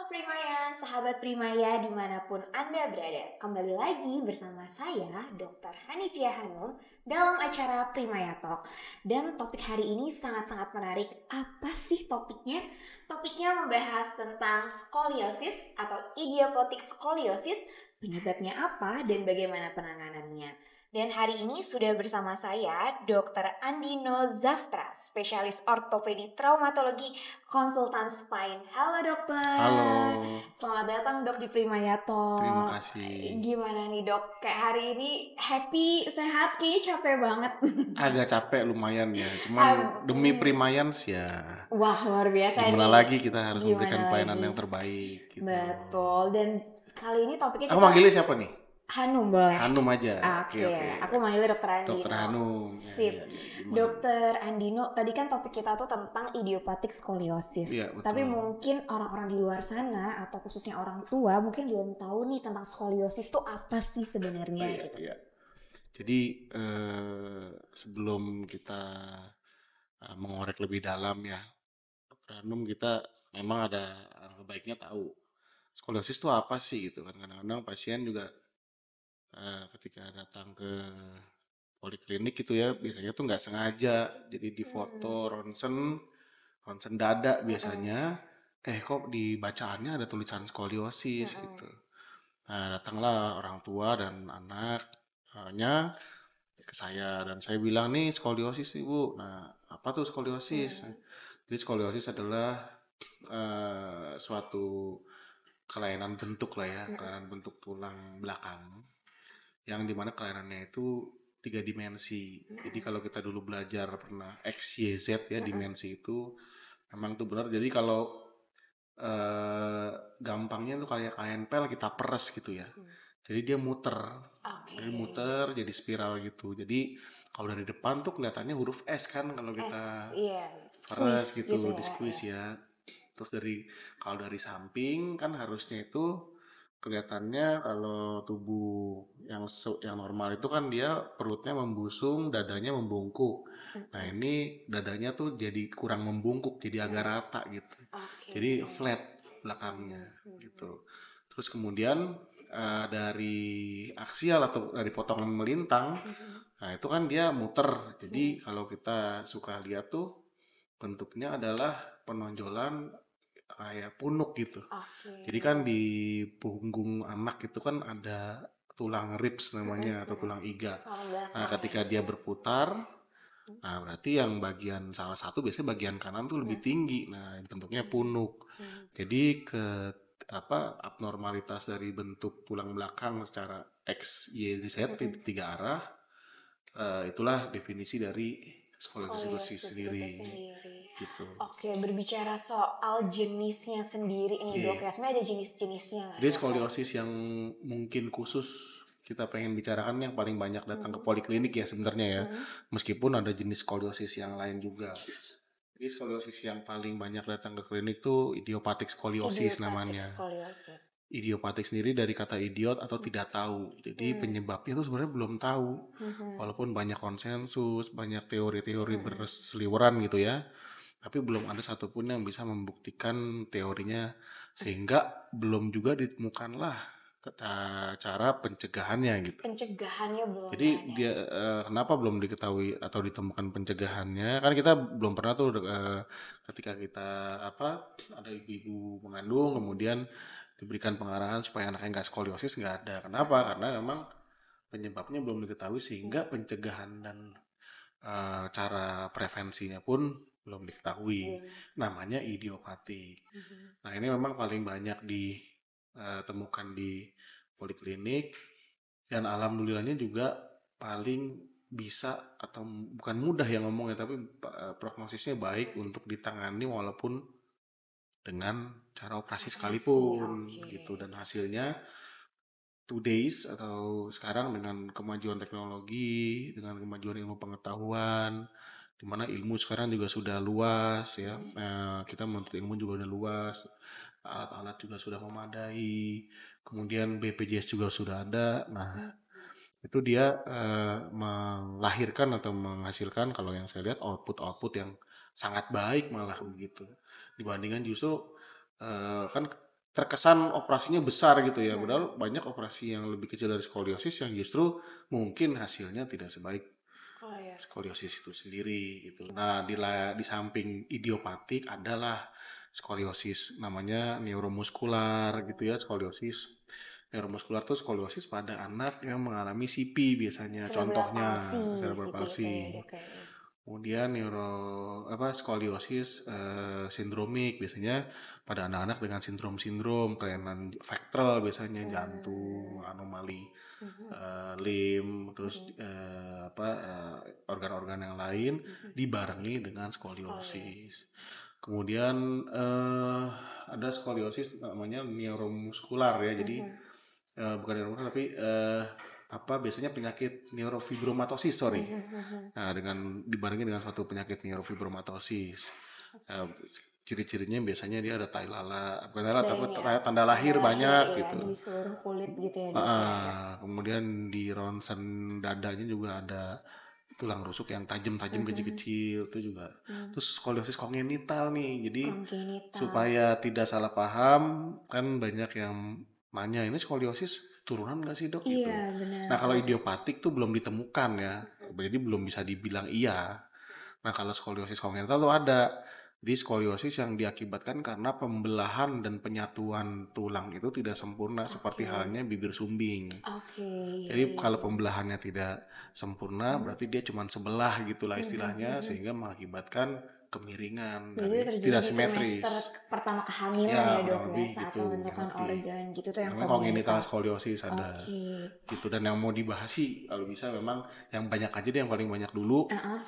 Primaya, sahabat Primaya dimanapun Anda berada. Kembali lagi bersama saya, Dr. Hanifia Hanum, dalam acara Primaya Talk. Dan topik hari ini sangat-sangat menarik. Apa sih topiknya? Topiknya membahas tentang skoliosis atau idiopatik skoliosis, penyebabnya apa dan bagaimana penanganannya. Dan hari ini sudah bersama saya Dr. Andino Zaftra, spesialis ortopedi traumatologi, konsultan spine. Halo dokter. Halo, Selamat datang dok di Primaya terima Talk. kasih. Gimana nih dok? Kayak hari ini happy, sehat, kayaknya capek banget. Agak capek lumayan ya, cuman demi Hmm. Primayans ya. Wah luar biasa Gimana nih. lagi kita harus memberikan Gimana pelayanan lagi? yang terbaik gitu. Betul. Dan kali ini topiknya Aku kita manggilnya siapa nih? Hanum boleh. Hanum aja. Oke, Oke. aku manggilnya Dokter Andino. Dokter Hanum. Sip. Ya. Gimana? Dokter Andino, tadi kan topik kita tuh tentang idiopatik skoliosis. Iya, betul. Tapi mungkin orang-orang di luar sana atau khususnya orang tua mungkin belum tahu nih tentang skoliosis tuh apa sih sebenarnya gitu. Iya. Jadi sebelum kita mengorek lebih dalam ya, Dokter Hanum, kita memang ada baiknya tahu skoliosis itu apa sih gitu kan. Kadang-kadang pasien juga ketika datang ke poliklinik gitu ya, biasanya tuh nggak sengaja jadi difoto ronsen dada biasanya, kok di bacaannya ada tulisan skoliosis gitu. Nah, datanglah orang tua dan anaknya ke saya dan saya bilang nih skoliosis nih Bu. Nah, apa tuh skoliosis? Jadi skoliosis adalah suatu kelainan bentuk lah ya, kelainan bentuk tulang belakang yang dimana kelainannya itu 3 dimensi. Jadi kalau kita dulu belajar pernah X, Y, Z ya, dimensi itu memang tuh benar. Jadi kalau gampangnya tuh kayak nempel kita peres gitu ya. Jadi dia muter. Jadi muter jadi spiral gitu. Jadi kalau dari depan tuh kelihatannya huruf S kan kalau kita peres gitu, di squeeze ya. Terus kalau dari samping kan harusnya itu kelihatannya kalau tubuh yang normal itu kan dia perutnya membusung, dadanya membungkuk. Nah, ini dadanya tuh jadi kurang membungkuk, jadi agak rata gitu. Jadi flat belakangnya gitu. Terus kemudian dari aksial atau dari potongan melintang, nah itu kan dia muter. Jadi kalau kita suka lihat tuh bentuknya adalah penonjolan kayak punuk gitu. Jadi kan di punggung anak itu kan ada tulang ribs namanya atau tulang iga. Nah, ketika dia berputar, nah berarti yang salah satu biasanya bagian kanan tuh lebih tinggi. Nah, bentuknya punuk. Jadi abnormalitas dari bentuk tulang belakang secara X, Y, Z tiga arah, itulah definisi dari skoliosis sendiri. Gitu. Oke, berbicara soal jenisnya sendiri nih dok ya, sebenarnya ada jenis-jenisnya nggak? Jadi skoliosis yang mungkin khusus kita pengen bicarakan yang paling banyak datang ke poliklinik ya sebenarnya ya, meskipun ada jenis skoliosis yang lain juga. Jadi skoliosis yang paling banyak datang ke klinik tuh idiopatik skoliosis namanya. Idiopatik sendiri dari kata idiot atau tidak tahu. Jadi penyebabnya tuh sebenarnya belum tahu. Walaupun banyak konsensus, banyak teori-teori berseliweran gitu ya. Tapi belum ada satupun yang bisa membuktikan teorinya, sehingga belum juga ditemukanlah cara pencegahannya gitu. Pencegahannya belum. Jadi dia kenapa belum diketahui atau ditemukan pencegahannya? Kan kita belum pernah tuh ketika kita ada ibu-ibu mengandung kemudian diberikan pengarahan supaya anaknya nggak skoliosis, nggak ada. Kenapa? Karena memang penyebabnya belum diketahui sehingga pencegahan dan cara prevensinya pun belum diketahui. Namanya idiopatik. Nah, ini memang paling banyak ditemukan di poliklinik dan alhamdulillahnya juga paling bisa atau bukan mudah ya ngomongnya, tapi prognosisnya baik untuk ditangani walaupun dengan cara operasi sekalipun gitu. Dan hasilnya 2 days atau sekarang dengan kemajuan teknologi, dengan kemajuan ilmu pengetahuan, di mana ilmu sekarang juga sudah luas ya. Kita menuntut ilmu juga udah luas, alat-alat juga sudah memadai, kemudian BPJS juga sudah ada. Nah, itu dia melahirkan atau menghasilkan kalau yang saya lihat output yang sangat baik malah begitu. Dibandingkan justru kan terkesan operasinya besar gitu ya, Hmm. padahal banyak operasi yang lebih kecil dari skoliosis yang justru mungkin hasilnya tidak sebaik skoliosis itu Skoliosis. sendiri gitu. Nah, di samping idiopatik adalah skoliosis namanya neuromuskular gitu ya, skoliosis. Neuromuskular tuh skoliosis pada anak yang mengalami CP biasanya, Cerebral contohnya palsy, cerebral CP itu ya palsy. dok ya. Kemudian skoliosis sindromik biasanya pada anak-anak dengan sindrom-sindrom kelainan vektoral biasanya jantung, Hmm. anomali Mhm. lim, terus Mhm. organ-organ yang lain Mhm. dibarengi dengan skoliosis. Skoliosis. Kemudian ada skoliosis namanya neuromuskular ya. Jadi Mhm. bukan neuromuskular tapi biasanya penyakit neurofibromatosis, sorry. Mhm. Mhm. Nah, dibarengi dengan suatu penyakit neurofibromatosis. Oke. Nah, ciri-cirinya biasanya dia ada bukan tai lalat, Dan tapi ini ya, tanda tanda lahir lahir banyak ya gitu. di seluruh kulit gitu ya dok ya. Ya. Kemudian di ronsen dadanya juga ada tulang rusuk yang tajam-tajam Mhm. kecil-kecil itu juga. Mhm. Terus skoliosis kongenital nih. Jadi Kongenital. supaya tidak salah paham, kan banyak yang nanya ini skoliosis turunan nggak sih dok Iya gitu. benar Nah kalau dok. idiopatik tuh belum ditemukan ya, jadi belum bisa dibilang iya. Nah kalau skoliosis kongenital tuh ada. Di skoliosis yang diakibatkan karena pembelahan dan penyatuan tulang itu tidak sempurna seperti Oke. halnya bibir sumbing. Oke. Jadi kalau pembelahannya tidak sempurna, Mhm. berarti dia cuma sebelah gitulah Mhm. istilahnya, Mhm. sehingga mengakibatkan kemiringan Berarti itu dari terjadi tidak di trimester simetris. pertama kehamilan Ya ya dok kurang ya, lebih saat gitu, kurang pembentukan lebih. organ gitu tuh yang Namanya congenital kongenital. skoliosis ada. Oke. Gitu, dan yang mau dibahas sih kalau bisa memang yang banyak aja deh, yang paling banyak dulu. Uh-uh.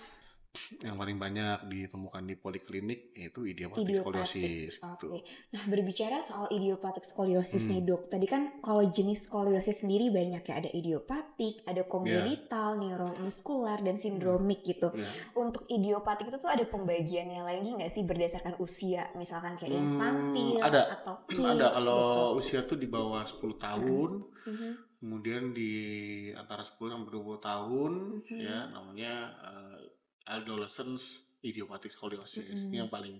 Yang paling banyak ditemukan di poliklinik yaitu idiopatik Idiopatik, skoliosis oke. gitu. Nah berbicara soal idiopatik skoliosis nih Hmm, dok, tadi kan kalau jenis skoliosis sendiri banyak ya, ada idiopatik, ada ya, kongenital, neuromuskular, dan hmm, sindromik gitu. ya. Untuk idiopatik itu tuh ada pembagiannya lagi nggak sih berdasarkan usia, misalkan kayak infantil Ada. atau Ada kids kalau gitu? usia tuh di bawah 10 Mm-mm. tahun, Mhm. kemudian di antara 10 sampai 20 tahun ya Mhm. namanya adolescence idiopathic scoliosis. Ini Mhm. yang paling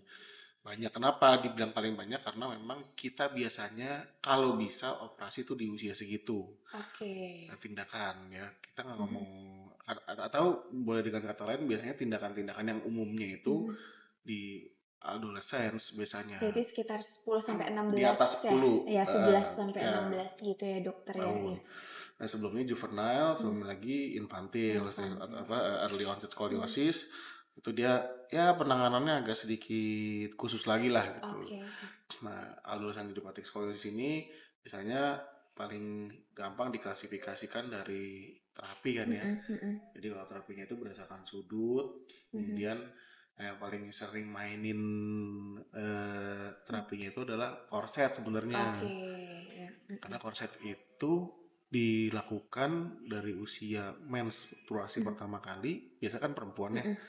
banyak. Kenapa dibilang paling banyak? Karena memang kita biasanya kalau bisa operasi tuh di usia segitu. Oke. Tindakan ya. Kita nggak Mhm. ngomong atau boleh dengan kata lain biasanya tindakan-tindakan yang umumnya itu Mhm. di adolescence biasanya. Berarti sekitar 10 sampai Di 16 atas ya. 10 Ya 11 sampai ya 16 gitu ya dokter ya. tahun. Ya. Nah sebelumnya juvenile, Hmm. sebelum lagi infantil, Infantil. early onset Hmm. scoliosis itu dia ya penanganannya agak sedikit khusus lagi lah gitu. Oke. Nah adolescent idiopathic scoliosis ini misalnya paling gampang diklasifikasikan dari terapi kan ya. Mm-mm, mm-mm, Jadi kalau terapinya itu berdasarkan sudut, mhm. kemudian yang paling sering mainin terapinya itu adalah korset sebenarnya. Oke. Ya. Karena korset itu dilakukan dari usia menstruasi Mm-mm, pertama kali, biasa kan perempuannya, mm-mm.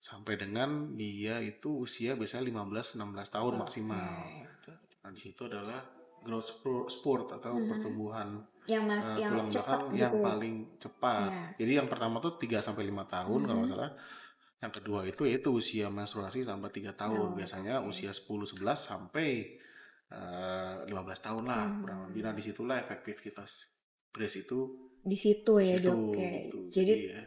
sampai dengan dia itu usia biasanya 15-16 tahun Oke. maksimal. Nah, di situ adalah growth spurt atau Mhm. pertumbuhan Yang tulang cepat belakang yang gitu. paling cepat. Ya. Jadi yang pertama tuh 3 sampai 5 tahun kalau nggak Mhm. salah. Yang kedua itu yaitu usia menstruasi sampai 3 tahun. Oh, Biasanya oke. usia 10-11 sampai 15 tahun lah kurang lebih. Nah Mhm. disitulah efektivitas brace itu Di situ di ya situ dok ya. gitu. Jadi Ya,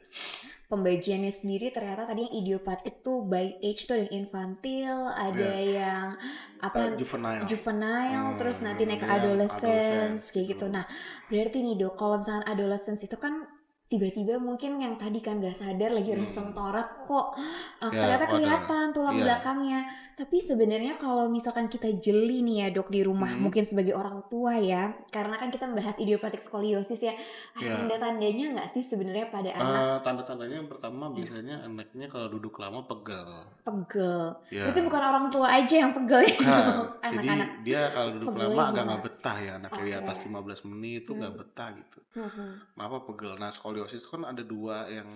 pembagiannya sendiri ternyata tadi yang idiopatik tuh by age tuh ada yang infantil, ada ya, yang apa juvenile. juvenile, terus nanti naik Ada ke yang adolescence adolescence kayak gitu. gitu. Nah, berarti nih dok, kalau misalnya adolescence itu kan tiba-tiba mungkin yang tadi kan gak sadar lagi ronsen torak kok Ya, ternyata ada. kelihatan tulang Iya. belakangnya. Tapi sebenarnya kalau misalkan kita jeli nih ya dok di rumah, mungkin sebagai orang tua ya, karena kan kita membahas idiopatik skoliosis ya, ada Ya. tanda-tandanya nggak sih sebenarnya pada anak? Tanda-tandanya yang pertama biasanya anaknya kalau duduk lama pegel. Pegel. Ya. Berarti bukan orang tua aja yang pegel ya Bukan. dok, Jadi anak-anak dia kalau duduk pegelnya lama agak gimana? nggak betah ya, anaknya di Oke. atas 15 menit itu nggak betah gitu. Kenapa pegel? Nah skoliosis itu kan ada dua yang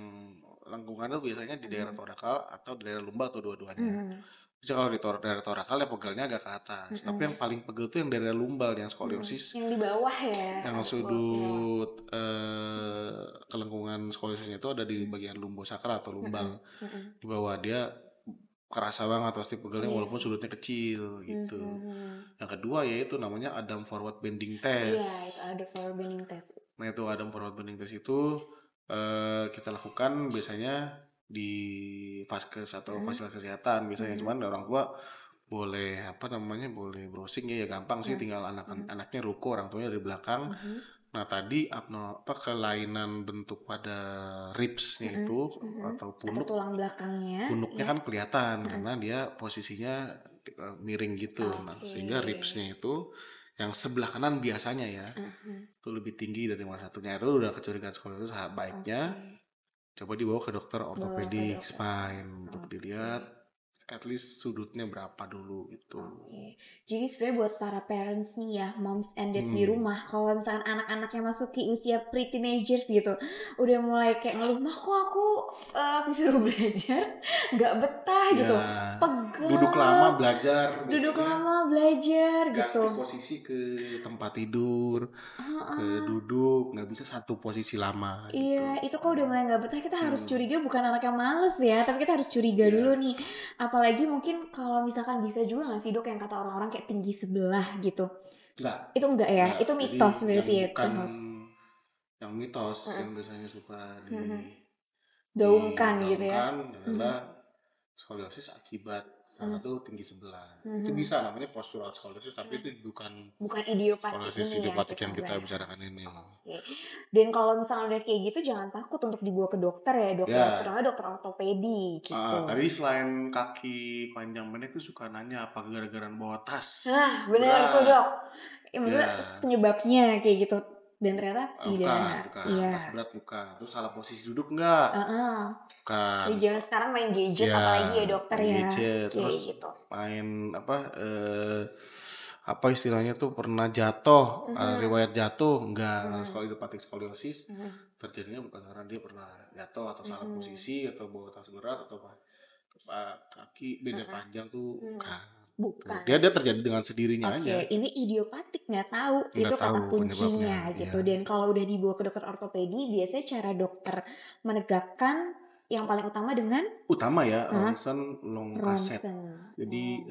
lengkungan itu biasanya di daerah torakal atau di daerah lumbar atau dua-duanya. Jadi kalau di daerah torakal ya pegelnya agak ke atas. Tapi yang paling pegel itu yang daerah lumbar, yang skoliosis, Yang di bawah ya. yang Agak bawah. sudut kelengkungan skoliosisnya itu ada di bagian lumbosakral atau lumbal. Di bawah dia kerasa banget pasti pegelnya Iya. walaupun sudutnya kecil gitu. Yang kedua yaitu namanya Adam Forward Bending Iya, Test. itu ada for bending test. Nah itu Adam Forward Bending Test itu kita lakukan biasanya di vaskes atau fasilitas kesehatan biasanya. Cuman orang tua boleh boleh browsing ya gampang sih, tinggal anaknya ruko, orang tuanya dari belakang. Nah tadi kelainan bentuk pada ribsnya itu atau Atau tulang belakangnya. punuknya Ya. kan kelihatan karena dia posisinya miring gitu. Nah sehingga ribsnya itu yang sebelah kanan biasanya ya itu lebih tinggi dari yang satunya. Itu udah kecurigaan skoliosis, baiknya coba dibawa ke dokter ortopedik spine untuk dilihat at least sudutnya berapa dulu gitu. Oke. Jadi sebenarnya buat para parents nih ya, moms and dads di rumah, kalau misalkan anak-anaknya masuk ke usia pre-teenagers gitu, udah mulai kayak ngeluh, mah kok aku disuruh belajar nggak betah gitu, pegel, duduk lama belajar gitu. ganti posisi ke tempat tidur, ke duduk, nggak bisa satu posisi lama gitu. Iya, itu kok udah mulai nggak betah, kita harus curiga bukan anak yang males ya, tapi kita harus curiga dulu nih. Apalagi mungkin kalau misalkan bisa juga nggak sih dok yang kata orang-orang kayak tinggi sebelah gitu. Enggak. Itu enggak ya? Itu mitos berarti ya. Yang mitos yang biasanya suka Gaungkan gitu ya. Adalah skoliosis akibat salah satu tinggi sebelah. Itu bisa namanya postural skoliosis, tapi itu bukan idiopatik skoliosis ini idiopatik ya, yang kita bicarakan ini. Oke. Dan kalau misalnya udah kayak gitu jangan takut untuk dibawa ke dokter ya dok ya, terutama dokter ortopedi gitu. Tadi selain kaki panjang pendek itu suka nanya apa gara-gara bawa tas. Nah benar tuh dok. Maksudnya penyebabnya kayak gitu. Dan ternyata tidak. Bukan. Tas berat bukan. Terus salah posisi duduk enggak? Bukan. Di zaman sekarang main gadget apalagi ya dokter ya. Gadget. Terus gitu. Main apa istilahnya tuh pernah jatuh, riwayat jatuh enggak. Harus kalau idiopatik skoliosis terjadinya bukan karena dia pernah jatuh atau salah posisi atau bawa tas berat atau kaki beda panjang tuh bukan. Dia terjadi dengan sendirinya aja. Ini idiopatik nggak tahu itu kata kuncinya gitu. Dan kalau udah dibawa ke dokter ortopedi, biasanya cara dokter menegakkan yang paling utama dengan ronsen long cassette. Jadi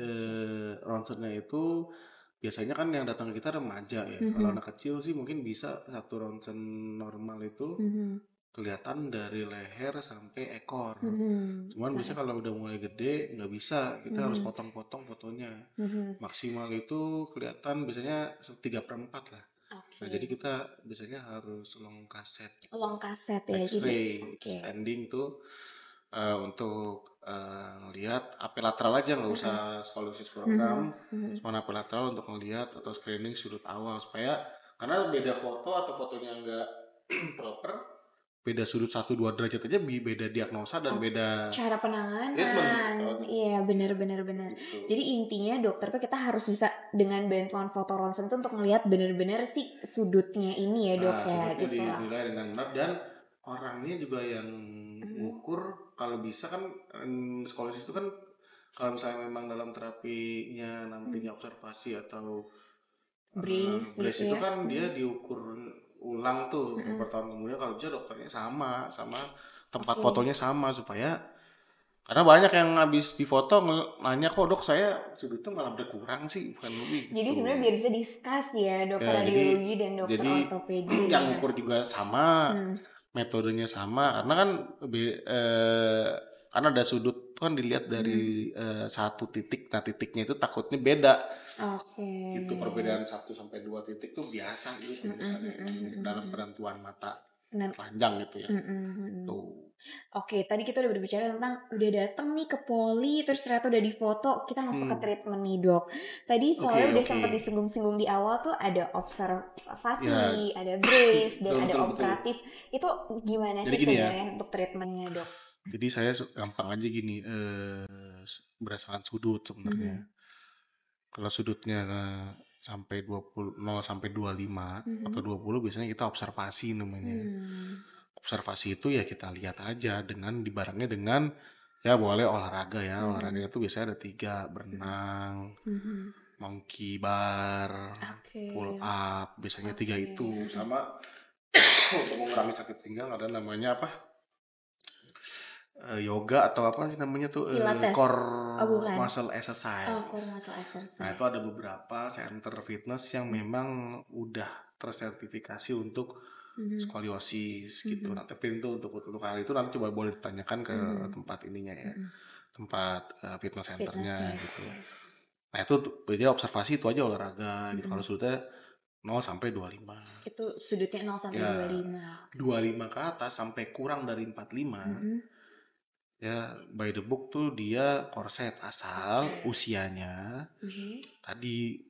ronsennya itu biasanya kan yang datang ke kita remaja ya. Kalau anak kecil sih mungkin bisa satu ronsen normal itu kelihatan dari leher sampai ekor. Cuman biasanya kalau udah mulai gede nggak bisa, kita harus potong-potong fotonya. Maksimal itu kelihatan biasanya 3/4 lah. Nah, jadi kita biasanya harus long cassette ya, X-ray standing tuh untuk ngelihat AP lateral aja, nggak usah skoliosis program, cuma AP lateral untuk ngelihat atau screening sudut awal supaya karena beda foto atau fotonya nggak proper, beda sudut 1-2 derajat aja beda diagnosa dan beda cara penanganan. Iya benar. Gitu. Jadi intinya dokter tuh kita harus bisa dengan bantuan foto ronsen tuh untuk ngelihat benar-benar sih sudutnya ini ya dok ya gitu lah. Dinilai dengan benar dan orangnya juga yang ukur kalau bisa kan skoliosis itu kan kalau misalnya memang dalam terapinya nantinya observasi atau brace itu kan dia diukur ulang tuh bertahun kemudian, kalau bisa dokternya sama tempat fotonya sama supaya karena banyak yang habis difoto nanya kok dok saya sudutnya malah berkurang sih bukan lebih. Jadi sebenarnya biar bisa discuss ya dokter radiologi dan dokter ortopedi. Yang ukur juga sama, metodenya sama karena kan karena ada sudut kan dilihat dari satu titik, nah titiknya itu takutnya beda. Itu perbedaan 1-2 titik tuh biasa gitu misalnya dalam penentuan mata panjang gitu ya. Tadi kita udah berbicara tentang udah datang nih ke poli terus ternyata udah difoto, kita masuk ke treatment nih dok. Tadi soalnya udah sempat disinggung-singgung di awal tuh ada observasi, ada brace dan ada operatif. Itu gimana sih sebenarnya untuk treatmentnya dok? Jadi saya gampang aja gini, berdasarkan sudut sebenarnya. Kalau sudutnya sampai 0 sampai 25 atau 20 biasanya kita observasi namanya. Observasi itu ya kita lihat aja dengan dibarengnya dengan ya boleh olahraga ya. Olahraganya itu biasanya ada 3, berenang, monkey bar, pull up, biasanya 3 itu. Sama untuk mengurangi sakit pinggang ada namanya yoga atau apa sih namanya tuh, Pilates. Oh, core bukan. muscle Oh, core exercise. muscle Nah, itu exercise. ada beberapa center fitness yang memang udah tersertifikasi untuk Mhm. skoliosis gitu. Mhm. Nah, tapi itu untuk hal itu nanti coba boleh ditanyakan ke Mhm. tempat ininya ya, Mhm. tempat fitness centernya Fitnessnya, gitu. oke. Nah, itu dia observasi itu aja olahraga gitu. Kalau Mhm. sudutnya 0 sampai 25. Itu sudutnya 0 sampai Ya, 25. Oke. 25 ke atas sampai kurang dari 45. Mhm. Ya, by the book tuh dia korset asal Oke. usianya Mhm. tadi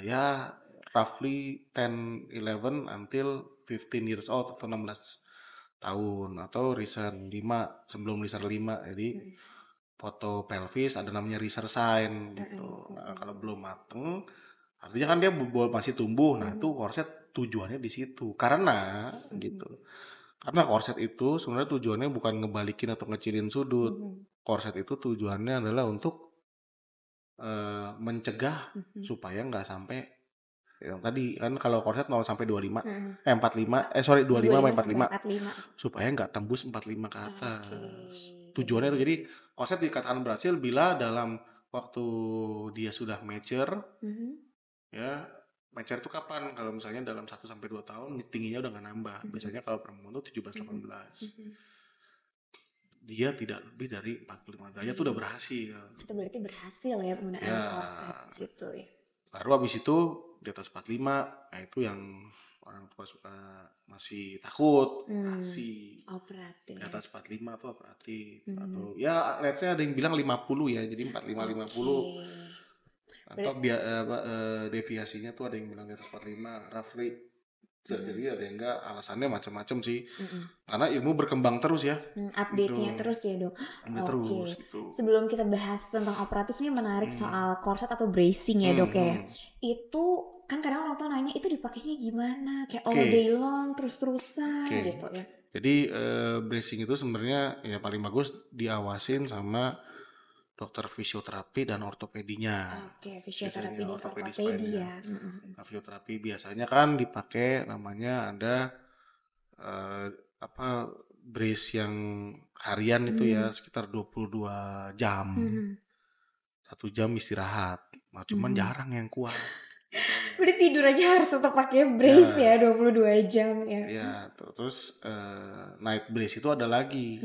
ya roughly 10, 11 until 15 years old atau 16 tahun atau research 5 sebelum research 5. Jadi Mhm. foto pelvis ada namanya research sign gitu. Mhm. Nah, Mhm. kalau belum mateng artinya kan dia masih tumbuh. Nah, itu Mhm. korset tujuannya di situ. Karena Mhm. gitu. Karena korset itu sebenarnya tujuannya bukan ngebalikin atau ngecilin sudut. Mhm. Korset itu tujuannya adalah untuk mencegah Mhm. supaya nggak sampai yang tadi kan kalau korset 0 sampai 25 Mhm. 45 sorry 25 sampai 25 sampai 45 45. supaya nggak tembus 45 ke Oke, atas. Tujuannya itu benar-benar. jadi korset dikatakan berhasil bila dalam waktu dia sudah mature Mhm. ya. Mature itu kapan? Kalau misalnya dalam 1 sampai 2 tahun tingginya udah nggak nambah. Mhm. Biasanya kalau perempuan tuh 17 Mhm. 18. Mhm. Dia tidak lebih dari 45 derajat itu udah Mhm. berhasil. Itu berarti berhasil ya penggunaan Ya, korset gitu ya. baru habis itu di atas 45, nah itu yang orang tua suka masih takut operasi. Operatif. Di atas 45 tuh operatif Hmm. atau ya let's say ada yang bilang 50 ya. Jadi 45 50 Oke. atau deviasinya tuh ada yang bilang di atas 45 roughly. Jadi ada yang enggak alasannya macam-macam sih. Mhm. Karena ilmu berkembang terus ya. Gitu. Update-nya terus ya dok. Ini terus Oke. gitu. Sebelum kita bahas tentang operatif nih menarik Hmm. soal korset atau bracing ya dok ya. Hmm. Itu kan kadang orang tua nanya itu dipakainya gimana? Kayak all Oke. day long terus-terusan Oke. gitu ya. Jadi bracing itu sebenarnya ya paling bagus diawasin sama dokter fisioterapi dan ortopedinya. Oke, fisioterapi Biasanya dan ortopedi ortopedi spine-nya. ya. Mhm. Nah, fisioterapi biasanya kan dipakai namanya ada apa brace yang harian itu ya sekitar 22 jam. Mhm. 1 jam istirahat. Nah, cuman Mhm. jarang yang kuat. Berarti tidur aja harus tetap pakai brace Ya, ya 22 jam ya. ya terus night brace itu ada lagi.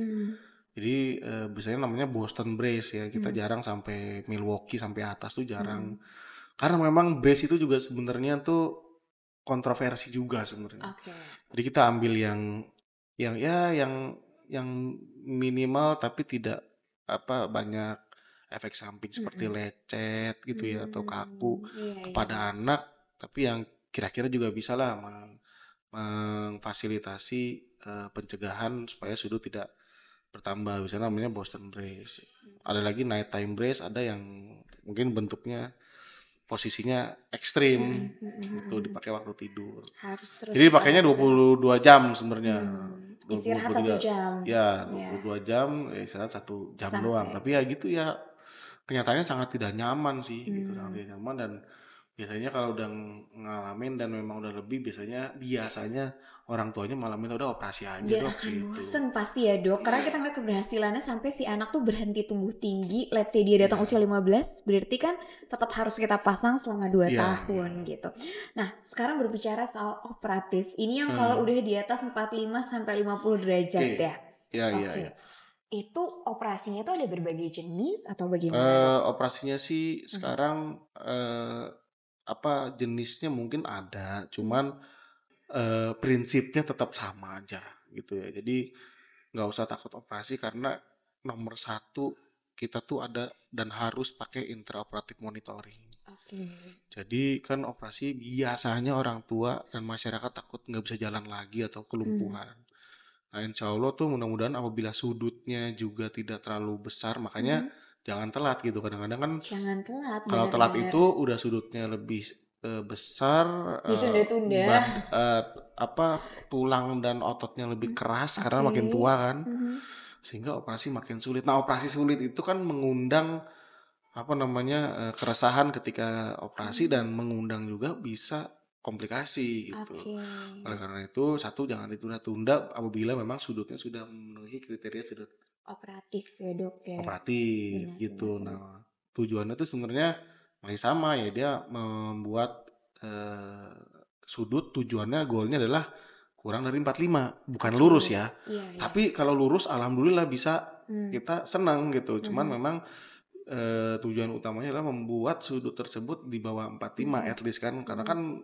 Jadi biasanya namanya Boston brace ya. Kita jarang sampai Milwaukee sampai atas tuh jarang. Karena memang brace itu juga sebenarnya tuh kontroversi juga sebenarnya. Oke. Jadi kita ambil yang ya yang minimal tapi tidak apa banyak efek samping seperti lecet gitu ya atau kaku Iya, iya. kepada anak, tapi yang kira-kira juga bisa lah memfasilitasi pencegahan supaya sudut tidak bertambah. Misalnya namanya Boston brace. Ada lagi night time brace, ada yang mungkin bentuknya posisinya ekstrim itu dipakai waktu tidur. Harus terus Jadi pakainya diperhatikan. 22 jam sebenarnya. Istirahat 23 1 jam. ya Ya. 22 jam istirahat 1 jam doang. Sampai. Tapi ya gitu ya kenyataannya sangat tidak nyaman sih gitu, sangat tidak nyaman. Dan biasanya kalau udah ngalamin dan memang udah lebih biasanya orang tuanya malah minta udah operasi aja Dan dok akan gitu. bosen pasti ya dok. Karena kita ngeliat keberhasilannya sampai si anak tuh berhenti tumbuh tinggi. Let's say dia datang usia 15. Berarti kan tetap harus kita pasang selama 2 tahun gitu. Nah sekarang berbicara soal operatif. Ini yang kalau udah di atas 45 sampai 50 derajat ya. Iya. Itu operasinya tuh ada berbagai jenis atau bagaimana? Operasinya sih sekarang apa jenisnya mungkin ada, cuman prinsipnya tetap sama aja gitu ya. Jadi nggak usah takut operasi karena nomor satu kita tuh ada dan harus pakai intraoperatif monitoring. Oke. Jadi kan operasi biasanya orang tua dan masyarakat takut nggak bisa jalan lagi atau kelumpuhan. Nah, insya Allah tuh mudah-mudahan apabila sudutnya juga tidak terlalu besar, makanya jangan telat gitu. Kadang-kadang kan Jangan telat, kalau telat benar-benar. itu udah sudutnya lebih besar, Ditunda-tunda. apa tulang dan ototnya lebih keras karena makin tua kan, sehingga operasi makin sulit. Nah, operasi sulit itu kan mengundang apa namanya keresahan ketika operasi dan mengundang juga bisa komplikasi gitu. Oleh karena itu satu jangan ditunda-tunda apabila memang sudutnya sudah memenuhi kriteria sudut Operatif ya dok ya. operatif Benar, benar, gitu. benar. Nah, tujuannya tuh sebenarnya masih sama ya, dia membuat sudut, tujuannya goalnya adalah kurang dari 45, bukan Oke, lurus ya. iya, iya. Tapi kalau lurus alhamdulillah bisa, Hmm. kita senang gitu. Cuman Mhm. memang tujuan utamanya adalah membuat sudut tersebut di bawah 45 at least kan, karena kan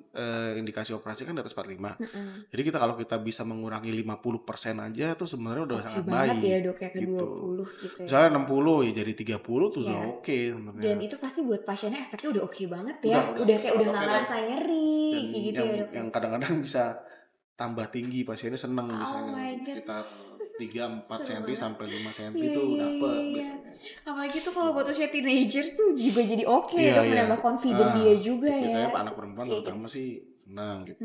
indikasi operasi kan di atas 45. Mhm. Jadi kalau kita bisa mengurangi 50% aja tuh sebenarnya udah Oke sangat banget ya baik dok ya ke gitu. 20 gitu ya. Misalnya 60 ya jadi 30 tuh udah Iya. oke Dan sebenarnya. itu pasti buat pasiennya efeknya udah oke banget ya. Udah Udah kayak sangat udah oke, nggak dan ngerasa nyeri dan kayak gitu yang ya dok ya. yang kadang-kadang bisa tambah tinggi, pasiennya seneng Oh biasanya my god. sekitar 3-4 Seru cm banget. sampai 5 cm Iya tuh iya iya dapet iya. biasanya Apalagi tuh kalau buat gitu. usia teenager tuh juga jadi oke ya Iya dok, iya. menambah confident dia juga Biasanya ya. anak perempuan Kayak gitu. terutama sih senang gitu.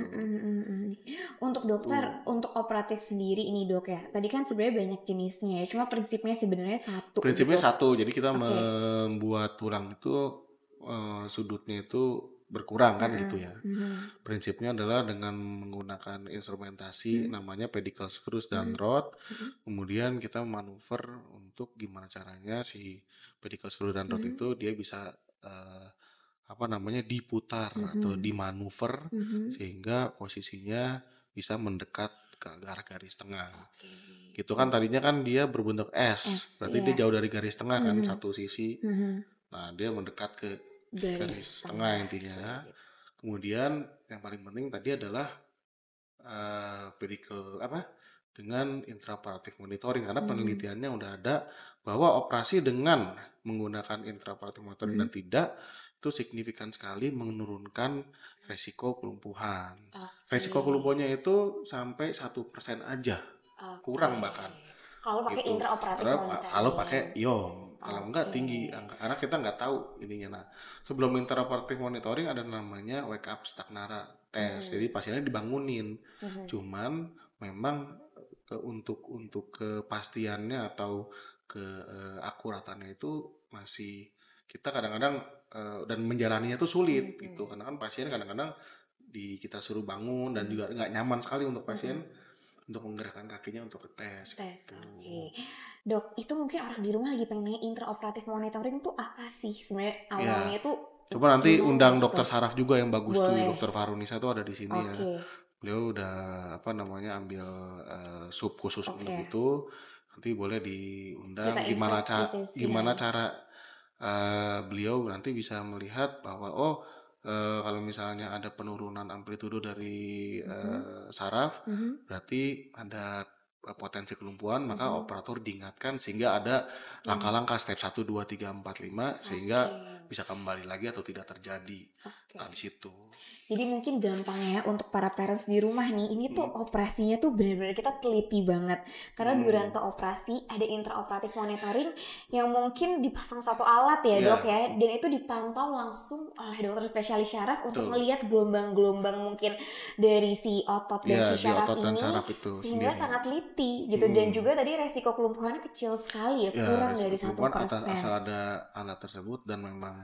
Untuk dokter, Tuh. untuk operatif sendiri ini dok ya. Tadi kan sebenarnya banyak jenisnya ya. Cuma prinsipnya sebenarnya satu Prinsipnya gitu. satu, jadi kita Oke. membuat tulang itu sudutnya itu berkurang kan gitu ya. Mhm. Prinsipnya adalah dengan menggunakan instrumentasi Mhm. namanya pedicle screws dan Mhm. rod. Mhm. Kemudian kita manuver untuk gimana caranya si pedicle screw dan rod Mhm. itu dia bisa apa namanya diputar atau Mhm. dimanuver Mhm. sehingga posisinya bisa mendekat ke arah garis tengah. Oke. Gitu kan, tadinya kan dia berbentuk S, S berarti dia ya. jauh dari garis tengah kan Mhm. satu sisi. Mhm. Nah, dia mendekat ke Garis garis tengah tengah kayak intinya. gitu. Kemudian yang paling penting tadi adalah pedicle apa? Dengan intraoperative monitoring, karena Mhm. penelitiannya udah ada bahwa operasi dengan menggunakan intraoperative monitoring dan Mhm. tidak itu signifikan sekali menurunkan resiko kelumpuhan. Oke. Resiko kelumpuhannya itu sampai 1% aja, Oke. kurang bahkan Kalau pakai gitu. intraoperatif Karena kalau monitoring. pakai iom, kalau enggak Oke. tinggi angka, karena kita nggak tahu ininya. Nah, sebelum intraoperative monitoring ada namanya wake up Stagnara test. Jadi pasiennya dibangunin. Mhm. Cuman memang untuk kepastiannya atau keakuratannya itu masih kita kadang-kadang dan menjalaninya tuh sulit gitu, karena kan pasien kadang-kadang kita suruh bangun dan juga nggak nyaman sekali untuk pasien untuk menggerakkan kakinya untuk tes Tes, gitu. oke. Dok, itu mungkin orang di rumah lagi pengen nanya intraoperatif monitoring tuh apa sih? Sebenarnya Ya, awalnya tuh coba nanti gimana undang gitu? dokter saraf juga yang bagus tuh, Boleh. dokter Farunisa tuh ada di sini ya. Oke. Beliau udah apa namanya ambil sub khusus untuk Oke. itu. Nanti boleh Kita diundang invite di sesi gimana lain. cara beliau nanti bisa melihat bahwa kalau misalnya ada penurunan amplitudo dari saraf, berarti ada potensi kelumpuhan, maka operator diingatkan sehingga ada langkah-langkah step 1, 2, 3, 4, 5 sehingga bisa kembali lagi atau tidak terjadi. Oke. Nah, di situ. Jadi mungkin gampangnya ya untuk para parents di rumah nih, ini tuh operasinya tuh benar-benar kita teliti banget. Karena durante operasi ada intraoperatif monitoring yang mungkin dipasang satu alat ya Iya. dok ya, dan itu dipantau langsung oleh dokter spesialis syaraf untuk Betul. melihat gelombang-gelombang mungkin dari si otot dan Iya, si di syaraf otot dan ini, saraf itu sehingga sendiri. sangat teliti gitu. Dan juga tadi resiko kelumpuhannya kecil sekali ya, Ya, kurang resiko dari kelumpuhan 1%. asal ada alat tersebut dan memang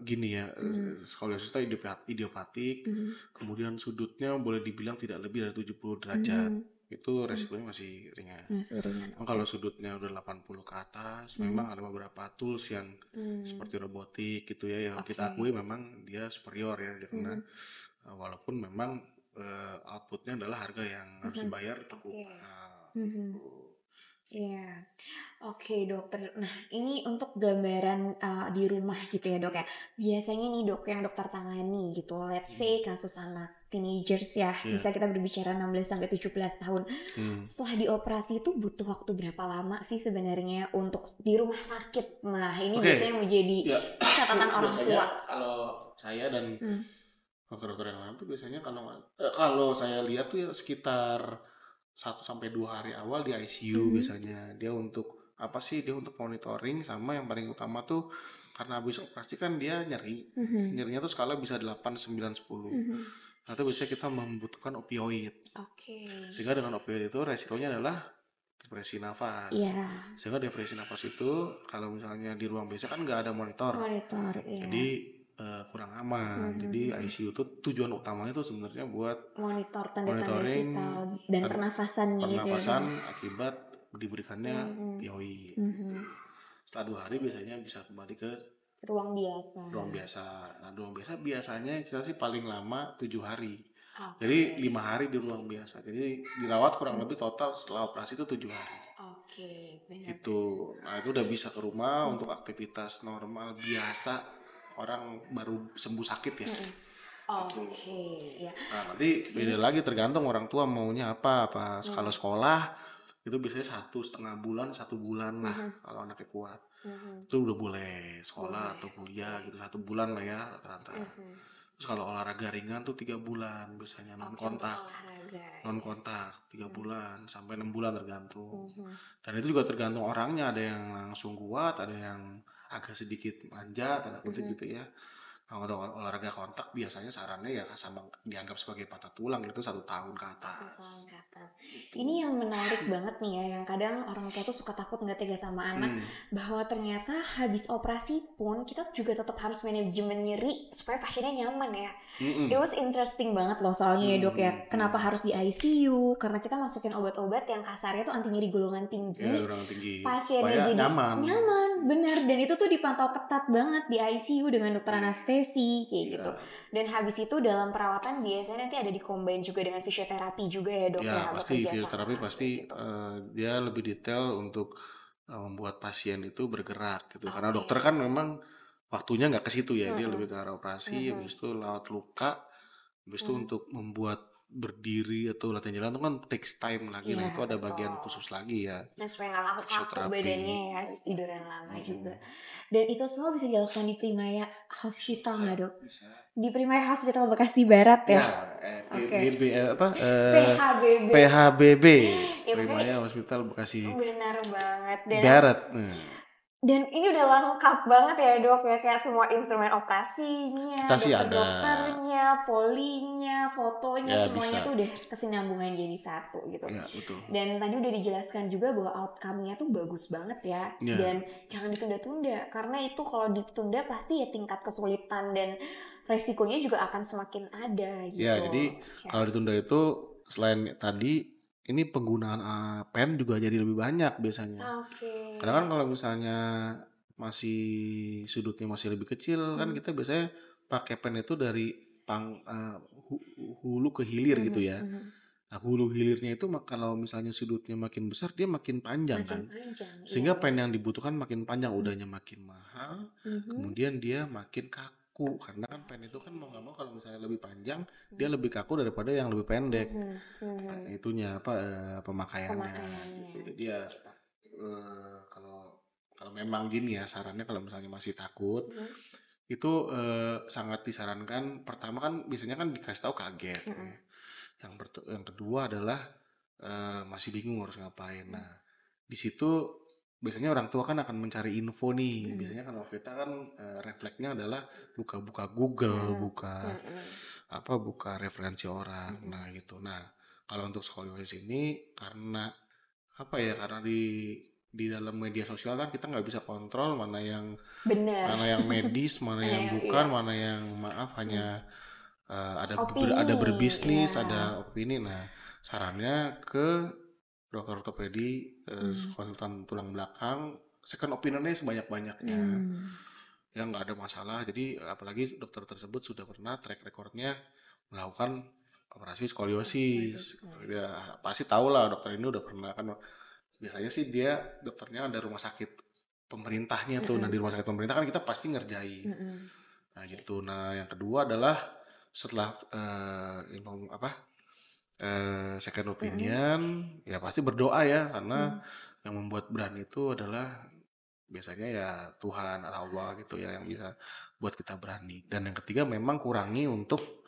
gini ya, skoliosis itu idiopatik, kemudian sudutnya boleh dibilang tidak lebih dari 70 derajat. Itu resikonya masih ringan. Masih ringan. Kalau sudutnya udah 80 ke atas, memang ada beberapa tools yang seperti robotik gitu ya, yang kita akui memang dia superior ya, karena walaupun memang outputnya adalah harga yang harus dibayar cukup mahal. Iya, oke dokter. Nah ini untuk gambaran di rumah gitu ya dok ya. Biasanya nih dok yang dokter tangani gitu, let's say kasus anak teenagers ya, misalnya kita berbicara 16-17 tahun. Setelah dioperasi itu butuh waktu berapa lama sih sebenarnya untuk di rumah sakit? Nah ini biasanya menjadi catatan orang tua. Kalau saya dan dokter-dokter yang lain tuh biasanya kalau saya lihat tuh ya sekitar 1-2 hari awal di ICU biasanya. Dia untuk apa sih? Dia untuk monitoring, sama yang paling utama tuh karena habis operasi kan dia nyeri. Nyerinya tuh skala bisa 8, 9, 10. Nah, itu biasanya kita membutuhkan opioid. Sehingga dengan opioid itu resikonya adalah depresi nafas. Sehingga depresi nafas itu kalau misalnya di ruang biasa kan nggak ada monitor. Jadi kurang aman. Jadi ICU itu tujuan utamanya itu sebenarnya buat monitor tanda-tanda monitoring vital dan pernafasan gitu ya. Pernafasan akibat diberikannya Mhm. yoi. Mhm. Setelah 2 hari biasanya bisa kembali ke Ruang biasa. ruang biasa. Nah, ruang biasa biasanya kita sih paling lama 7 hari. Oke. Jadi 5 hari di ruang biasa. Jadi dirawat kurang lebih total setelah operasi itu 7 hari. Oke, benar. Itu. Nah, itu udah bisa ke rumah untuk aktivitas normal biasa orang baru sembuh sakit ya. Oke, ya. Nah, nanti beda lagi tergantung orang tua maunya apa. Kalau sekolah itu biasanya 1,5 bulan, 1 bulan lah kalau anaknya kuat. Itu udah boleh sekolah atau kuliah gitu 1 bulan lah ya rata-rata. Terus kalau olahraga ringan tuh 3 bulan biasanya non kontak. Non kontak 3 bulan sampai 6 bulan tergantung. Dan itu juga tergantung orangnya, ada yang langsung kuat, ada yang agak sedikit manja tanda kutip gitu ya. Nah, untuk olahraga kontak biasanya sarannya ya sama dianggap sebagai patah tulang itu 1 tahun ke atas. 1 tahun ke atas. Ini yang menarik banget nih ya, yang kadang orang tua tuh suka takut nggak tega sama anak, bahwa ternyata habis operasi pun kita juga tetap harus manajemen nyeri supaya pasiennya nyaman ya. It was interesting banget loh soalnya ya dok ya, kenapa harus di ICU? Karena kita masukin obat-obat yang kasarnya tuh anti nyeri golongan tinggi. Ya, golongan tinggi. Pasiennya supaya jadi nyaman, bener. Dan itu tuh dipantau ketat banget di ICU dengan dokter anestesi kayak gitu. Dan habis itu dalam perawatan biasanya nanti ada di-combine juga dengan fisioterapi juga ya dok ya. Ya pasti bekerja fisioterapi sama, pasti gitu. dia lebih detail untuk membuat pasien itu bergerak gitu. Karena dokter kan memang waktunya nggak ke situ ya, dia lebih ke arah operasi, habis itu lewat luka, habis itu untuk membuat berdiri atau latihan jalan itu kan takes time lagi. Nah itu ada bagian khusus lagi ya. Dan supaya nggak kaku Fisioterapi. badannya ya, habis tidur yang lama juga. Dan itu semua bisa dilakukan di Primaya Hospital nggak dok? Bisa. Di Primaya Hospital Bekasi Barat ya? PHBB. PHBB. Ya, Primaya Hospital Bekasi benar banget. Barat. Dan ini udah lengkap banget ya dok ya, kayak semua instrumen operasinya, dokter-dokternya, polinya, fotonya, Ya, semuanya bisa. tuh udah kesinambungan jadi satu gitu. Ya, betul. Dan tadi udah dijelaskan juga bahwa outcome-nya tuh bagus banget ya. Dan jangan ditunda-tunda, karena itu kalau ditunda pasti ya tingkat kesulitan dan resikonya juga akan semakin ada gitu. Ya, jadi kalau ditunda itu selain tadi ini penggunaan pen juga jadi lebih banyak biasanya. Karena kan kalau misalnya masih sudutnya masih lebih kecil kan kita biasanya pakai pen itu dari hulu ke hilir gitu ya. Nah, hulu hilirnya itu kalau misalnya sudutnya makin besar dia makin panjang kan. Sehingga pen yang dibutuhkan makin panjang, udahnya makin mahal, kemudian dia makin kaku. Karena kan pen itu kan mau nggak mau kalau misalnya lebih panjang dia lebih kaku daripada yang lebih pendek. Nah, itunya pemakaiannya. Jadi dia kalau memang gini ya sarannya kalau misalnya masih takut itu sangat disarankan. Pertama kan biasanya kan dikasih tahu kaget. Yang kedua adalah masih bingung harus ngapain. Nah di situ biasanya orang tua kan akan mencari info nih. Biasanya kalau kita kan refleksnya adalah buka-buka Google, buka referensi orang. Nah gitu. Nah kalau untuk skoliosis ini karena karena di dalam media sosial kan kita nggak bisa kontrol mana yang medis, mana yang bukan, mana yang hanya ada berbisnis, ada opini. Nah sarannya ke dokter ortopedi, konsultan tulang belakang, second opinionnya sebanyak-banyaknya. Ya nggak ada masalah. Jadi apalagi dokter tersebut sudah pernah track recordnya melakukan operasi skoliosis. Ya pasti tahu lah dokter ini udah pernah kan. Biasanya sih dia dokternya ada rumah sakit pemerintahnya tuh. Nah di rumah sakit pemerintah kan kita pasti ngerjain. Nah gitu. Nah yang kedua adalah setelah second opinion ya pasti berdoa ya, karena yang membuat berani itu adalah biasanya ya Tuhan atau Allah gitu ya yang bisa buat kita berani. Dan yang ketiga memang kurangi untuk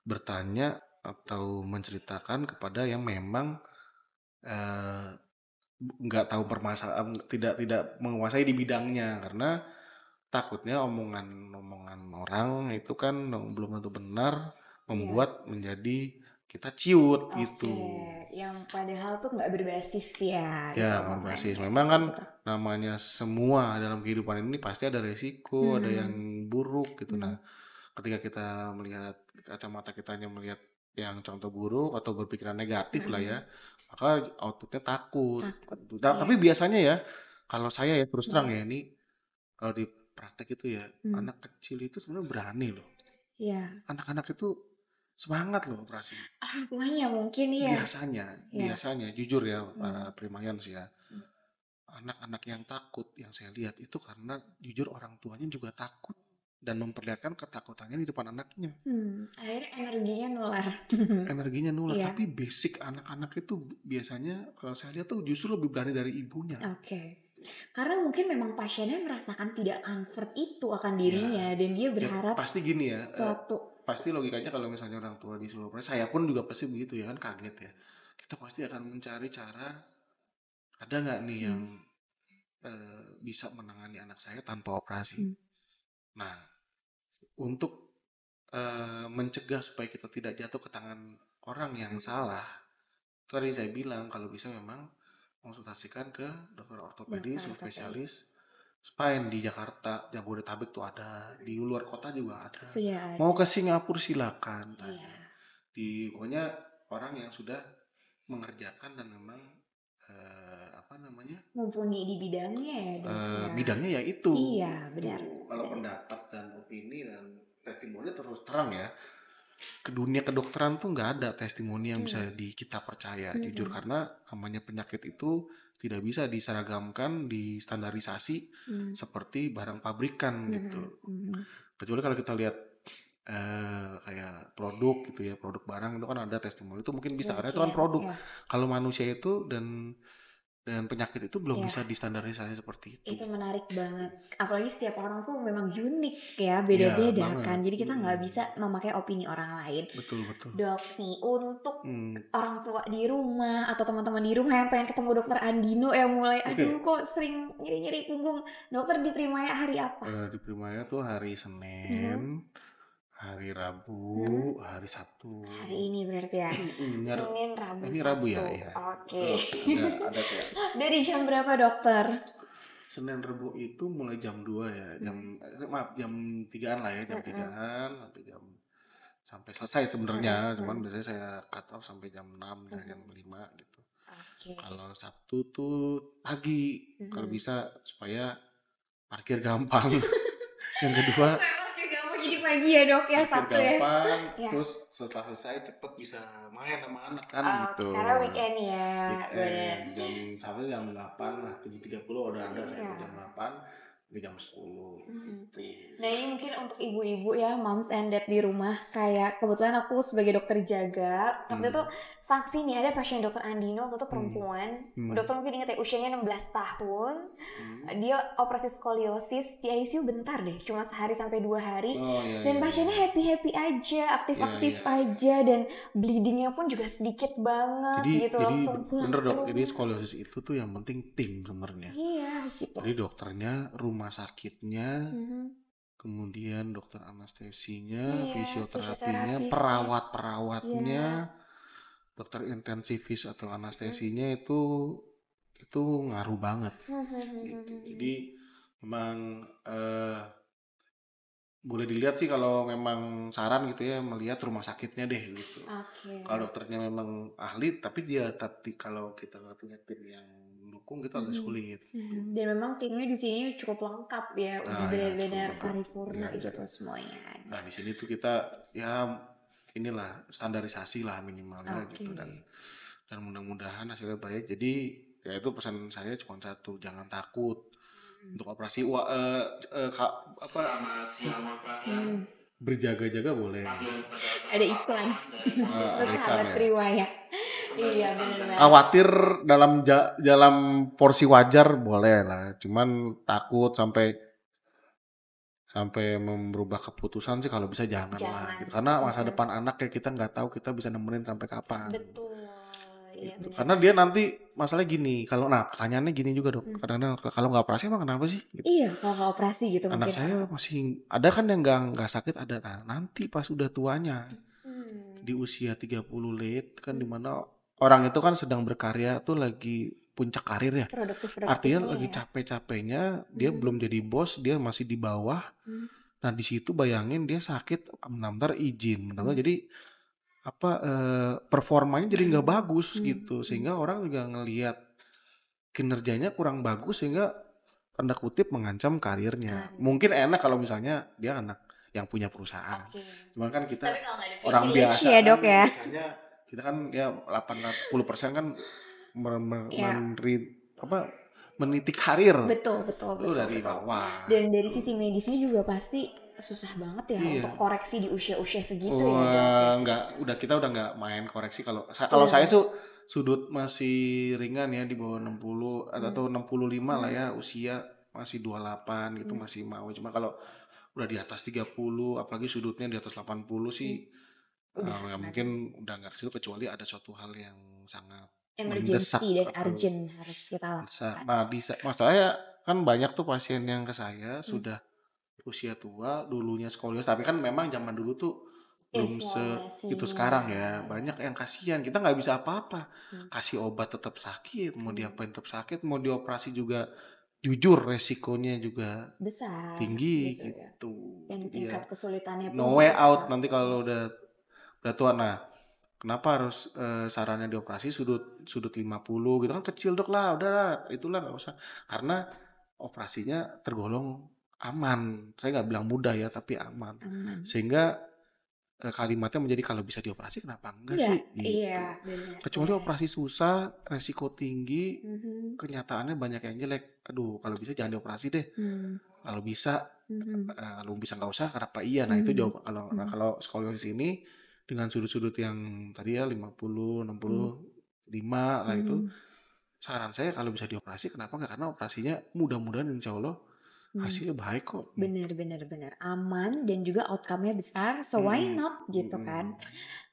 bertanya atau menceritakan kepada yang memang nggak tahu permasalahan, tidak menguasai di bidangnya, karena takutnya omongan orang itu kan belum tentu benar, membuat menjadi kita ciut gitu. Yang padahal tuh nggak berbasis ya. Ya berbasis. Memang kan namanya semua dalam kehidupan ini pasti ada resiko, ada yang buruk gitu. Nah ketika kita melihat kacamata kita hanya melihat yang contoh buruk atau berpikiran negatif lah ya, maka outputnya takut. Takut. Tapi Iya. biasanya ya, kalau saya ya terus terang Mm. ya, ini kalau di praktek itu ya, anak kecil itu sebenarnya berani loh. Iya. Anak-anak itu semangat loh operasi. Orang tuanya mungkin ya. Biasanya jujur ya para Hmm. primayons ya, anak-anak yang takut yang saya lihat itu karena jujur orang tuanya juga takut dan memperlihatkan ketakutannya di depan anaknya. Akhirnya energinya nular. Energinya nular, Iya. tapi basic anak-anak itu biasanya kalau saya lihat tuh justru lebih berani dari ibunya. Oke. Karena mungkin memang pasiennya merasakan tidak comfort itu akan dirinya dan dia berharap pasti gini ya, suatu pasti logikanya kalau misalnya orang tua disuruh operasi, saya pun juga pasti begitu ya kan, kaget ya. Kita pasti akan mencari cara, ada nggak nih yang bisa menangani anak saya tanpa operasi. Nah, untuk mencegah supaya kita tidak jatuh ke tangan orang yang salah, tadi saya bilang kalau bisa memang konsultasikan ke dokter ortopedi spesialis spine di Jakarta, Jabodetabek tuh ada, di luar kota juga ada. Sudah ada. Mau ke Singapura silakan. Iya. Pokoknya orang yang sudah mengerjakan dan memang mumpuni di bidangnya ya dok. Bidangnya ya itu. Iya benar. Kalau pendapat dan opini dan testimoni terus terang ya, ke dunia kedokteran tuh nggak ada testimoni yang bisa kita percaya jujur, karena namanya penyakit itu tidak bisa diseragamkan, distandarisasi seperti barang pabrikan gitu. Kecuali kalau kita lihat kayak produk gitu ya, produk barang itu kan ada testimoni, itu mungkin bisa karena itu kan produk. Kalau manusia itu dan penyakit itu belum bisa distandarisasi seperti itu. Itu menarik banget. Apalagi setiap orang tuh memang unik ya, beda-beda kan. Jadi kita nggak bisa memakai opini orang lain. Betul. Dok nih, untuk orang tua di rumah atau teman-teman di rumah yang pengen ketemu dokter Andino yang mulai aduh kok sering nyeri-nyeri punggung, dokter di Primaya hari apa? Di Primaya tuh hari Senin, hari Rabu, hari Sabtu. Hari ini berarti ya? Senin, Rabu, ini Sabtu. Rabu ya? Oke. Ada saya. Dari jam berapa dokter? Senin Rabu itu mulai jam 2 ya, jam 3-an lah ya, jam 3-an sampai selesai sebenarnya, cuman biasanya saya cut off sampai jam 6 dan jam 5 gitu. Kalau Sabtu tuh pagi, kalau bisa supaya parkir gampang. Yang kedua jadi pagi ya dok ya, Sabtu gampang, ya. Terus setelah selesai cepet bisa main sama anak kan gitu. Karena weekend ya. Jam Sabtu jam 8 lah, 7.30 udah ada saya jam 8 sampai jam 10. Nah ini mungkin untuk ibu-ibu ya, moms and dad di rumah, kayak kebetulan aku sebagai dokter jaga waktu itu saksi nih, ada pasien dokter Andino waktu itu perempuan, dokter mungkin ingat ya, usianya 16 tahun, dia operasi skoliosis di ICU bentar deh, cuma sehari sampai 2 hari, dan pasiennya happy aja, aktif aja, dan bleedingnya pun juga sedikit banget gitu, langsung pulang. Bener dok, jadi skoliosis itu tuh yang penting tim sebenarnya. Iya gitu. Jadi dokternya, rumah sakitnya, kemudian dokter anestesinya, fisioterapinya, perawatnya, dokter intensivis atau anestesinya itu ngaruh banget. Gitu. Jadi memang boleh dilihat sih kalau memang saran gitu ya, melihat rumah sakitnya deh gitu. Kalau dokternya memang ahli, tapi kalau kita nggak punya tim yang mendukung gitu agak sulit. Dan memang timnya di sini cukup lengkap ya, udah benar-benar paripurna gitu semuanya. Nah di sini tuh kita ya inilah standarisasi lah minimalnya gitu, dan mudah-mudahan hasilnya baik. Jadi ya itu pesan saya cuma satu, jangan takut untuk operasi. Selamat siang Pak. Berjaga-jaga boleh. Ada iklan. Sahabat Primaya. Iya benar. Khawatir dalam porsi wajar boleh lah, cuman takut sampai merubah keputusan sih kalau bisa jangan lah. Karena masa depan anak kayak kita nggak tahu kita bisa nemenin sampai kapan. Betul. Gitu. Karena dia nanti masalah gini, pertanyaannya gini juga dok, kadang-kadang kalau nggak operasi emang kenapa sih? Gitu. Iya, kalau nggak operasi gitu anak mungkin. Saya masih ada kan yang nggak sakit ada, nanti pas udah tuanya di usia 30 late kan, dimana orang itu kan sedang berkarya tuh lagi puncak karir ya, artinya lagi capek-capeknya, dia belum jadi bos, dia masih di bawah. Nah di situ bayangin dia sakit, bentar izin, jadi performanya jadi nggak bagus Hmm. gitu, sehingga orang juga ngelihat kinerjanya kurang bagus sehingga tanda kutip mengancam karirnya. Karir. Mungkin enak kalau misalnya dia anak yang punya perusahaan. Oke. Cuman kan kita Tapi kalau nggak ada orang privilege biasa ya kan dok ya. biasanya kita kan ya 80% kan Ya. meniti karir Betul itu dari bawah. Dan dari sisi medisnya juga pasti susah banget ya Iya. untuk koreksi di usia-usia segitu ya dok. Nggak, kita udah nggak main koreksi kalau Udah saya nggak tuh sudut masih ringan ya di bawah 60 atau 65 lah ya, usia masih 28 gitu masih mau. Cuma kalau udah di atas 30 apalagi sudutnya di atas 80 sih ya mungkin udah nggak ke situ kecuali ada suatu hal yang sangat mendesak emergency dan atau urgent harus kita mendesak. lakukan. Nah, masalahnya kan banyak tuh pasien yang ke saya sudah usia tua, dulunya skolios, tapi kan memang zaman dulu tuh belum itu sekarang ya. Banyak yang kasihan, kita nggak bisa apa-apa. Kasih obat tetap sakit, mau diapain tetap sakit, mau dioperasi juga jujur resikonya juga besar tinggi gitu ya. gitu. Dan Jadi tingkat ya, kesulitannya pun no way out nanti kalau udah tua. Nah, kenapa harus sarannya dioperasi sudut 50 gitu kan kecil dok lah, udahlah itulah nggak usah. Karena operasinya tergolong aman. Saya nggak bilang mudah ya, tapi aman. Sehingga kalimatnya menjadi kalau bisa dioperasi kenapa enggak sih? Gitu. Iya, benar. Kecuali operasi susah, resiko tinggi, kenyataannya banyak yang jelek. Aduh, kalau bisa jangan dioperasi deh. Kalau bisa, kalau bisa nggak usah. Kenapa iya? Nah itu jawab. Kalau skoliosis ini dengan sudut-sudut yang tadi ya 50, 65 lah itu. Saran saya kalau bisa dioperasi, kenapa nggak? Karena operasinya mudah-mudahan insya Allah hasilnya baik kok. Benar aman dan juga outcome-nya besar, so why not gitu kan.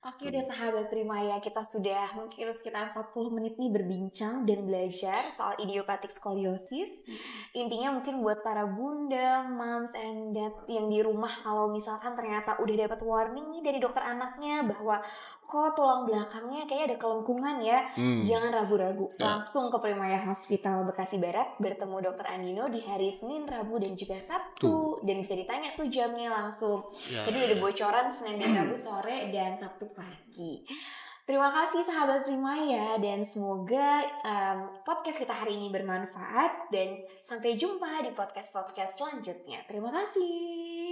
Oke deh sahabat Primaya, kita sudah mungkin sekitar 40 menit nih berbincang dan belajar soal idiopatik skoliosis. Intinya mungkin buat para bunda, moms and dad yang di rumah, kalau misalkan ternyata udah dapat warning nih dari dokter anaknya bahwa kok tulang belakangnya kayaknya ada kelengkungan ya, jangan ragu-ragu, langsung ke Primaya Hospital Bekasi Barat bertemu dokter Andino di hari Senin, Rabu dan juga Sabtu. Dan bisa ditanya tuh jamnya langsung. Jadi udah ada bocoran Senin dan Rabu sore dan Sabtu pagi. Terima kasih sahabat Primaya dan semoga podcast kita hari ini bermanfaat dan sampai jumpa di podcast-podcast selanjutnya. Terima kasih.